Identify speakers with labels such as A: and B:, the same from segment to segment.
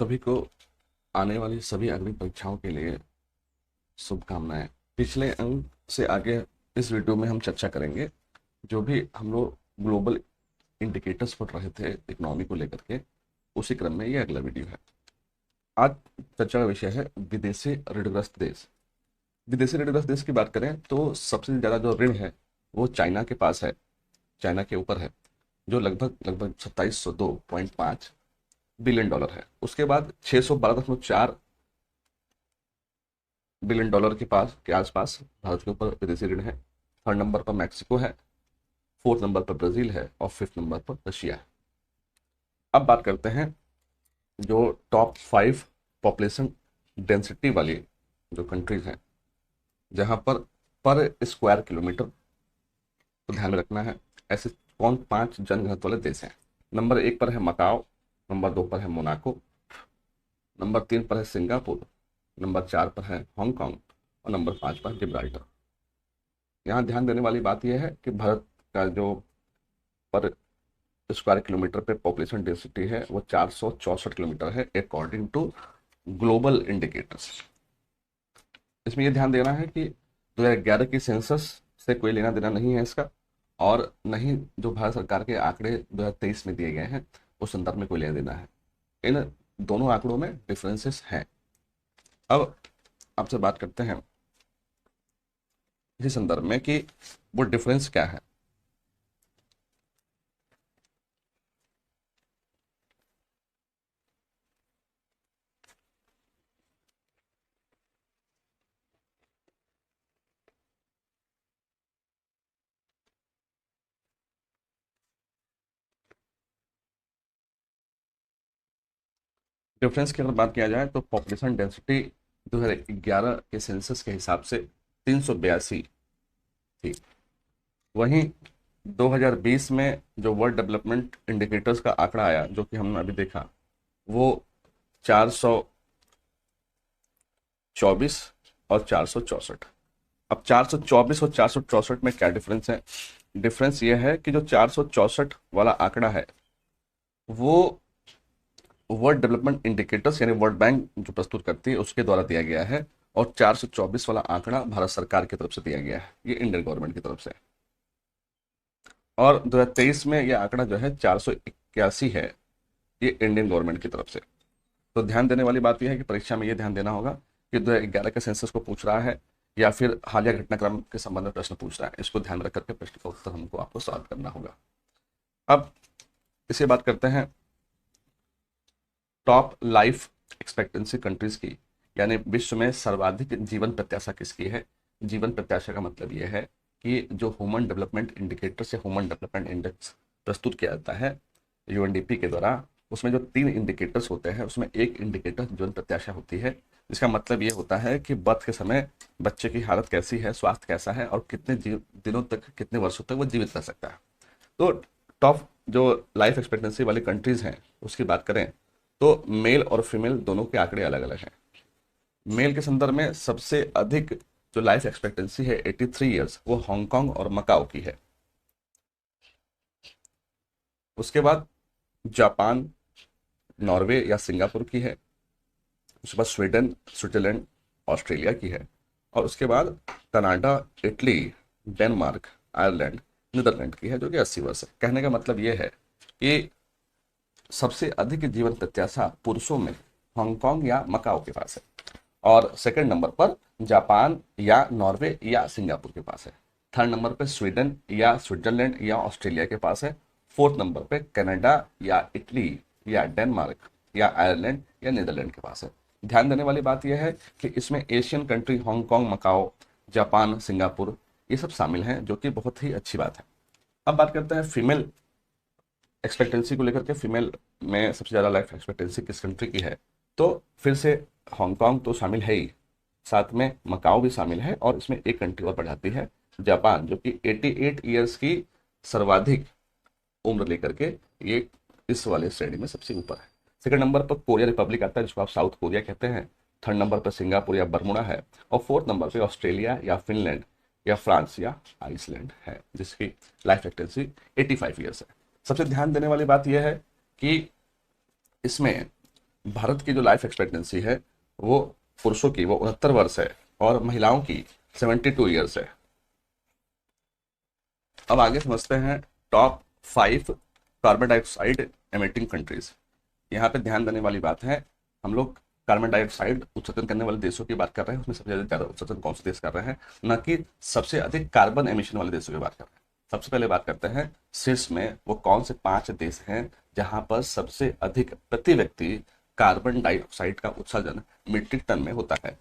A: सभी को आने वाली सभी अग्नि परीक्षाओं के लिए शुभकामनाएं। पिछले अंक से आगे इस वीडियो में हम चर्चा करेंगे जो भी हम लोग ग्लोबल इंडिकेटर्स पढ़ रहे थे इकोनॉमी को लेकर के, उसी क्रम में ये अगला वीडियो है। आज चर्चा का विषय है विदेशी ऋणग्रस्त देश। विदेशी ऋणग्रस्त देश की बात करें तो सबसे ज़्यादा जो ऋण है वो चाइना के पास है, चाइना के ऊपर है, जो लगभग लगभग 2702.5 बिलियन डॉलर है। उसके बाद 612.4 बिलियन डॉलर के आसपास भारत के ऊपर विदेशी ऋण है। थर्ड नंबर पर मैक्सिको है, फोर्थ नंबर पर ब्राजील है और फिफ्थ नंबर पर रशिया है। अब बात करते हैं जो टॉप 5 पॉपुलेशन डेंसिटी वाली जो कंट्रीज हैं, जहां पर स्क्वायर किलोमीटर को ध्यान में रखना है। ऐसे कौन 5 जनघनत्व वाले देश हैं। नंबर 1 पर है मकाओ, नंबर 2 पर है मोनाको, नंबर 3 पर है सिंगापुर, नंबर 4 पर है हांगकांग और नंबर 5 पर जिब्राल्टर। यहाँ ध्यान देने वाली बात यह है कि भारत का जो पर स्क्वायर किलोमीटर पे पॉपुलेशन डेंसिटी है वो 464 किलोमीटर है अकॉर्डिंग टू ग्लोबल इंडिकेटर्स। इसमें यह ध्यान देना है कि 2011 की सेंसस से कोई लेना देना नहीं है इसका, और नहीं जो भारत सरकार के आंकड़े 2023 में दिए गए हैं उस संदर्भ में कोई लेना देना है। इन दोनों आंकड़ों में डिफरेंसेस हैं। अब आपसे बात करते हैं इसी संदर्भ में कि वो डिफरेंस क्या है। डिफरेंस की अगर बात किया जाए तो पॉपुलेशन डेंसिटी 2011 के सेंसस के हिसाब से 382 थी। वहीं 2020 में जो वर्ल्ड डेवलपमेंट इंडिकेटर्स का आंकड़ा आया, जो कि हमने अभी देखा, वो 424 और 464। अब 424 और 464 में क्या डिफरेंस है? डिफरेंस ये है कि जो 464 वाला आंकड़ा है वो वर्ल्ड डेवलपमेंट इंडिकेटर्स यानी वर्ल्ड बैंक जो प्रस्तुत करती है उसके द्वारा दिया गया है, और 424 वाला आंकड़ा भारत सरकार की तरफ से दिया गया है, ये इंडियन गवर्नमेंट की तरफ से। और 2023 में यह आंकड़ा जो है 481 है, ये इंडियन गवर्नमेंट की तरफ से। तो ध्यान देने वाली बात यह है कि परीक्षा में यह ध्यान देना होगा कि 2011 के सेंसस को पूछ रहा है या फिर हालिया घटनाक्रम के संबंध में प्रश्न पूछ रहा है, इसको ध्यान में रख करके प्रश्न का उत्तर हमको आपको सॉल्व करना होगा। अब इसे बात करते हैं टॉप लाइफ एक्सपेक्टेंसी कंट्रीज की, यानी विश्व में सर्वाधिक जीवन प्रत्याशा किसकी है। जीवन प्रत्याशा का मतलब यह है कि जो ह्यूमन डेवलपमेंट इंडिकेटर से ह्यूमन डेवलपमेंट इंडेक्स प्रस्तुत किया जाता है यूएनडीपी के द्वारा, उसमें जो 3 इंडिकेटर्स होते हैं उसमें एक इंडिकेटर जीवन प्रत्याशा होती है, जिसका मतलब ये होता है कि बर्थ के समय बच्चे की हालत कैसी है, स्वास्थ्य कैसा है और कितने दिनों तक, कितने वर्षों तक वो जीवित रह सकता है। तो टॉप जो लाइफ एक्सपेक्टेंसी वाली कंट्रीज हैं उसकी बात करें तो मेल और फीमेल दोनों के आंकड़े अलग अलग हैं। मेल के संदर्भ में सबसे अधिक जो लाइफ एक्सपेक्टेंसी है 83 ईयर्स, वो हांगकांग और मकाओ की है। उसके बाद जापान, नॉर्वे या सिंगापुर की है। उसके बाद स्वीडन, स्विट्जरलैंड, ऑस्ट्रेलिया की है। और उसके बाद Canada, Italy, Denmark, Ireland, Netherland की है, जो कि 80 वर्ष है। कहने का मतलब यह है कि सबसे अधिक जीवन प्रत्याशा पुरुषों में हांगकांग या मकाओ के पास है, और सेकंड नंबर पर जापान या नॉर्वे या सिंगापुर के पास है। थर्ड नंबर पर स्वीडन या स्विट्जरलैंड या ऑस्ट्रेलिया के पास है। फोर्थ नंबर पे कनाडा या इटली या डेनमार्क या आयरलैंड या नीदरलैंड के पास है। ध्यान देने वाली बात यह है कि इसमें Asian country Hong Kong, Macao, Japan, Singapore ये सब शामिल हैं, जो कि बहुत ही अच्छी बात है। अब बात करते हैं फीमेल एक्सपेक्टेंसी को लेकर के। फीमेल में सबसे ज़्यादा लाइफ एक्सपेक्टेंसी किस कंट्री की है? तो फिर से हांगकांग तो शामिल है ही, साथ में मकाओ भी शामिल है, और इसमें एक कंट्री और बढ़ जाती है, जापान, जो कि 88 ईयर्स की सर्वाधिक उम्र लेकर के ये इस वाले श्रेणी में सबसे ऊपर है। सेकंड नंबर पर कोरिया रिपब्लिक आता है, जिसको आप साउथ कोरिया कहते हैं। थर्ड नंबर पर सिंगापुर या बरमुडा है, और फोर्थ नंबर पे ऑस्ट्रेलिया या फिनलैंड या फ्रांस या आइसलैंड है, जिसकी लाइफ एक्सपेक्टेंसी 85 ईयर्स है। सबसे ध्यान देने वाली बात यह है कि इसमें भारत की जो लाइफ एक्सपेक्टेंसी है वो पुरुषों की वो 69 वर्ष है और महिलाओं की 72 ईयर्स है। अब आगे समझते हैं top 5 carbon dioxide emitting countries. यहाँ पे ध्यान देने वाली बात है, हम लोग कार्बन डाइऑक्साइड उत्सर्जन करने वाले देशों की बात कर रहे हैं, उसमें सबसे ज्यादा उत्सर्जन कौन से देश कर रहे हैं, न कि सबसे अधिक कार्बन एमिशन वाले देशों की बात कर रहे हैं। सबसे पहले बात करते हैं शीर्ष में वो कौन से 5 देश हैं जहां पर सबसे अधिक प्रति व्यक्ति कार्बन डाइऑक्साइड का उत्सर्जन मीट्रिक टन में होता है।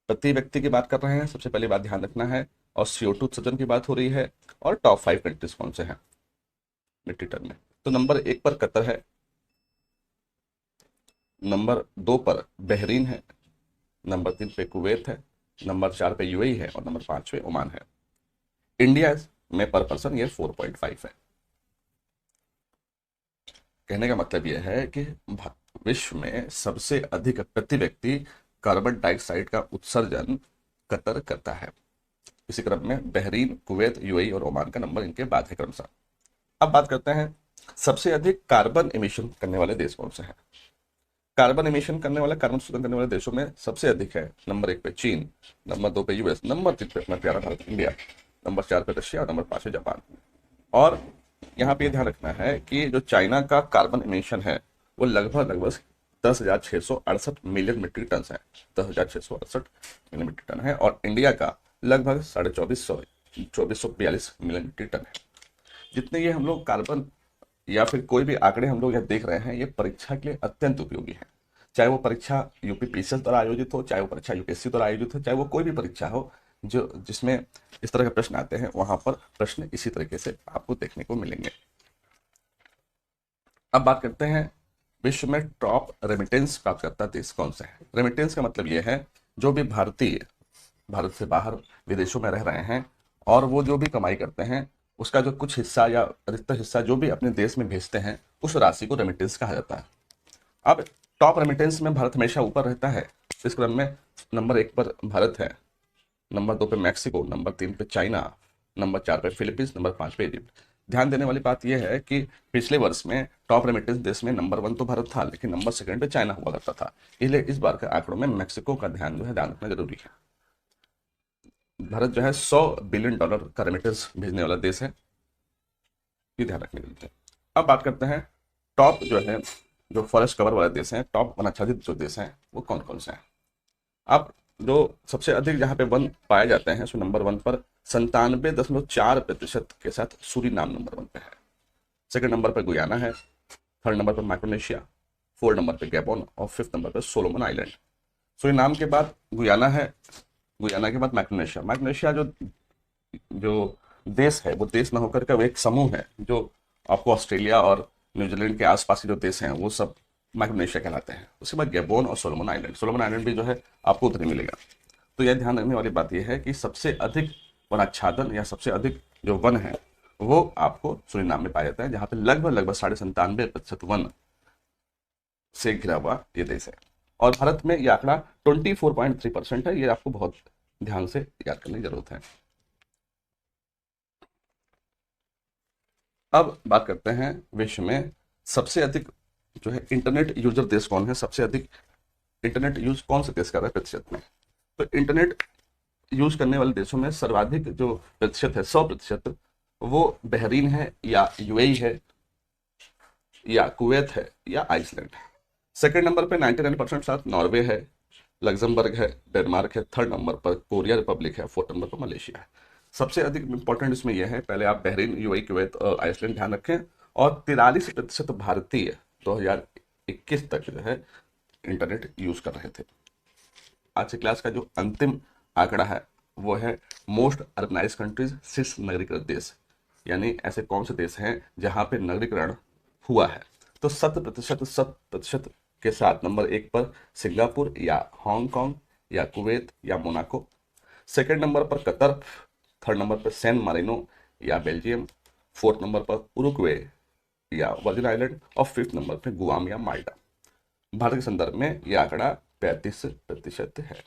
A: प्रति व्यक्ति की बात कर रहे हैं, सबसे पहली बात ध्यान रखना है, और CO2 उत्सर्जन की बात हो रही है, और टॉप 5 कंट्रीज कौन से हैं मीट्रिक टन में। तो नंबर 1 पर कतर है, नंबर 2 पर बहरीन है, नंबर 3 पे कुवैत है, नंबर 4 पे UAE है, और नंबर 5 पे ओमान है। इंडिया में पर पर्सन ये 4.5 है। कहने का मतलब यह है कि विश्व में सबसे अधिक प्रति व्यक्ति कार्बन डाइऑक्साइड का उत्सर्जन कतर करता है। इसी क्रम में बहरीन, कुवैत, UAE और ओमान का नंबर इनके बाद है क्रमशः। अब बात करते हैं सबसे अधिक कार्बन एमिशन करने वाले देश कौन से हैं। कार्बन एमिशन करने वाले, कार्बन उत्सर्जन करने वाले देशों में सबसे अधिक है नंबर 1 पे चीन, नंबर 2 पे US, नंबर 3 पे अपना प्यारा भारत इंडिया, नंबर 4 पे रशिया और नंबर 5 पे जापान। और यहाँ पे ध्यान रखना है कि जो चाइना का कार्बन एमिशन है वो लगभग 10,668 मिलियन मीट्रिक टन है, 10,668 मिलियन मीट्रिक टन है, और इंडिया का लगभग 2442 मिलियन मीट्रिक टन है। जितने ये हम लोग कार्बन या फिर कोई भी आंकड़े हम लोग यहाँ देख रहे हैं, ये परीक्षा के लिए अत्यंत उपयोगी है। चाहे वो परीक्षा UPPSC द्वारा आयोजित हो, चाहे वो परीक्षा UPSC द्वारा आयोजित हो, चाहे वो कोई भी परीक्षा हो जो जिसमें इस तरह के प्रश्न आते हैं, वहां पर प्रश्न इसी तरीके से आपको देखने को मिलेंगे। अब बात करते हैं विश्व में टॉप रेमिटेंस प्राप्त करता देश कौन सा है। रेमिटेंस का मतलब यह है जो भी भारतीय भारत से बाहर विदेशों में रह रहे हैं और वो जो भी कमाई करते हैं उसका जो कुछ हिस्सा या अधिकतर हिस्सा जो भी अपने देश में भेजते हैं, उस राशि को रेमिटेंस कहा जाता है। अब टॉप रेमिटेंस में भारत हमेशा ऊपर रहता है। इस क्रम में नंबर 1 पर भारत है, नंबर 2 पे मैक्सिको, नंबर 3 पे चाइना, नंबर 4 पे फिलीपींस, नंबर 5 पे इजिप्ट। ध्यान देने वाली बात यह है कि पिछले वर्ष में टॉप रेमिटेंस देश में नंबर 1 तो भारत था, लेकिन नंबर 2 पे चाइना हुआ करता था। इसलिए इस बार के आंकड़ों में मैक्सिको का ध्यान रखना जरूरी है। भारत जो है $100 बिलियन का रेमिटेंस भेजने वाला देश है, ये ध्यान रखने के लिए। अब बात करते हैं टॉप जो फॉरेस्ट कवर वाले देश हैं, टॉप वन आच्छादित जो देश हैं वो कौन कौन से हैं। अब जो सबसे अधिक जहाँ पे वन पाए जाते हैं, सो नंबर 1 पर 97.4% के साथ सूरीनाम नंबर 1 पे है। सेकंड नंबर पर गुयाना है, थर्ड नंबर पर माइक्रोनेशिया, फोर्थ नंबर पर गैबोन और फिफ्थ नंबर पर सोलोमन आइलैंड। सूरीनाम के बाद गुयाना है, गुयाना के बाद माइक्रोनेशिया। माइक्रोनेशिया जो जो देश है वो देश न होकर के वो एक समूह है जो आपको ऑस्ट्रेलिया और न्यूजीलैंड के आसपास के जो देश हैं वो सब माइक्रोनेशिया कहलाते हैं। उसके बाद गैबोन और सोलोमन आइलैंड, सोलोमन आइलैंड भी जो है आपको उधर ही मिलेगा। तो यह ध्यान रखने वाली बात यह है कि सबसे अधिक वनाच्छादन या सबसे अधिक जो वन है वो आपको सूरीनाम में पाया जाता है, जहां पे लगभग 97.5% वन से घिरा हुआ ये देश है। और भारत में यह आंकड़ा 24.3% है। ये आपको बहुत ध्यान से याद करने की जरूरत है। अब बात करते हैं विश्व में सबसे अधिक जो है इंटरनेट यूजर देश कौन है, सबसे अधिक इंटरनेट यूज कौन से देश कर रहा है प्रतिशत में। तो इंटरनेट यूज करने वाले देशों में सर्वाधिक जो प्रतिशत है 100%, वो बहरीन है या UAE है या कुवैत है या आइसलैंड है। सेकेंड नंबर पे 99% साथ नॉर्वे है, लग्जमबर्ग है, डेनमार्क है, थर्ड नंबर पर कोरिया रिपब्लिक है, फोर्थ नंबर पर मलेशिया है। सबसे अधिक इंपॉर्टेंट इसमें यह है, पहले आप बहरीन, UAE, कुवैत और आइसलैंड ध्यान रखें। और 43% भारतीय 2021 तक जो है इंटरनेट यूज कर रहे थे। आज की क्लास का जो अंतिम आंकड़ा है वो है मोस्ट अर्बनाइज कंट्रीज, शीर्ष नगरीकृत देश, यानी ऐसे कौन से देश हैं जहां पे नगरीकरण हुआ है। तो 100% के साथ नंबर 1 पर सिंगापुर या हांगकांग या कुवैत या मोनाको, सेकंड नंबर पर कतर, थर्ड नंबर पर सैन मारिनो या बेल्जियम, फोर्थ नंबर पर उरुग्वे या वर्जिन आइलैंड और फिफ्थ नंबर पर गुआम या माल्टा। भारत के संदर्भ में यह आंकड़ा 35% है।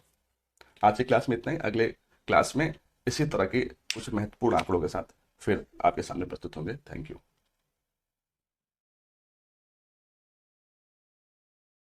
A: आज की क्लास में इतना ही। अगले क्लास में इसी तरह के कुछ महत्वपूर्ण आंकड़ों के साथ फिर आपके सामने प्रस्तुत होंगे। Thank you.